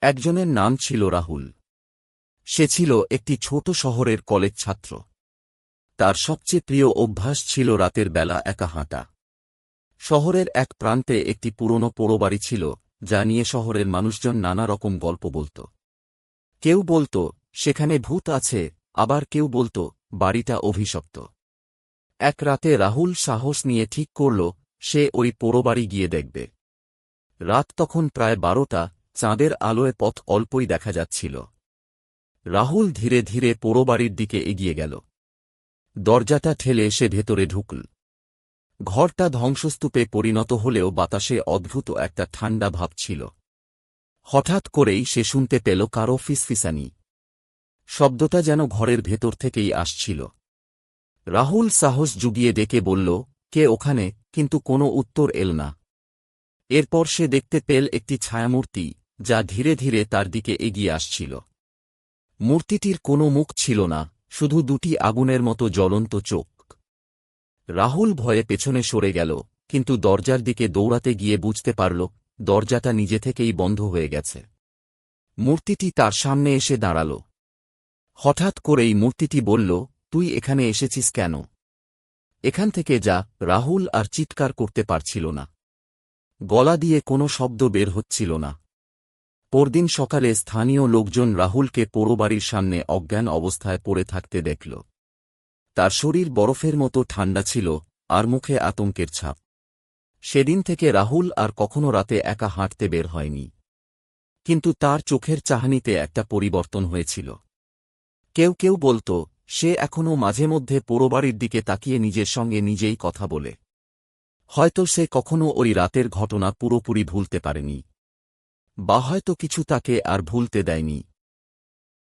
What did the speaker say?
একজনের নাম ছিল রাহুল। সে ছিল একটি ছোট শহরের কলেজ ছাত্র। তার সবচেয়ে প্রিয় অভ্যাস ছিল রাতের বেলা একা হাঁটা। শহরের এক প্রান্তে একটি পুরনো পোড়োবাড়ি ছিল, যা নিয়ে শহরের মানুষজন নানা রকম গল্প বলত। কেউ বলত সেখানে ভূত আছে, আবার কেউ বলত বাড়িটা অভিশপ্ত। এক রাতে রাহুল সাহস নিয়ে ঠিক করল সে ওই পোড়োবাড়ি গিয়ে দেখবে। রাত তখন প্রায় 12টা, চাঁদের আলোয় পথ অল্পই দেখা যাচ্ছিল। রাহুল ধীরে ধীরে পোড়োবাড়ির দিকে এগিয়ে গেল। দরজাটা ঠেলে সে ভেতরে ঢুকল। ঘরটা ধ্বংসস্তূপে পরিণত হলেও বাতাসে অদ্ভুত একটা ঠান্ডা ভাব ছিল। হঠাৎ করেই সে শুনতে পেল কারো ফিসফিসানি। শব্দটা যেন ঘরের ভেতর থেকেই আসছিল। রাহুল সাহস জুগিয়ে ডেকে বলল, কে ওখানে? কিন্তু কোনো উত্তর এল না। এরপর সে দেখতে পেল একটি ছায়ামূর্তি, যা ধীরে ধীরে তার দিকে এগিয়ে আসছিল। মূর্তিটির কোনো মুখ ছিল না, শুধু দুটি আগুনের মতো জ্বলন্ত চোখ। রাহুল ভয়ে পেছনে সরে গেল, কিন্তু দরজার দিকে দৌড়াতে গিয়ে বুঝতে পারল দরজাটা নিজে থেকেই বন্ধ হয়ে গেছে। মূর্তিটি তার সামনে এসে দাঁড়াল। হঠাৎ করেই মূর্তিটি বলল, তুই এখানে এসেছিস কেন? এখান থেকে যা। রাহুল আর চিৎকার করতে পারছিল না। গলা দিয়ে কোনো শব্দ বের হচ্ছিল না। পরদিন সকালে স্থানীয় লোকজন রাহুলকে পোড়োবাড়ির সামনে অজ্ঞান অবস্থায় পড়ে থাকতে দেখল। তার শরীর বরফের মতো ঠান্ডা ছিল, আর মুখে আতঙ্কের ছাপ। সেদিন থেকে রাহুল আর কখনো রাতে একা হাঁটতে বের হয়নি। কিন্তু তার চোখের চাহনিতে একটা পরিবর্তন হয়েছিল। কেউ কেউ বলত সে এখনও মাঝে মধ্যে পোড়োবাড়ির দিকে তাকিয়ে নিজের সঙ্গে নিজেই কথা বলে। হয়তো সে কখনো ওই রাতের ঘটনা পুরোপুরি ভুলতে পারেনি, বা হয়তো কিছু তাকে আর ভুলতে দেয়নি।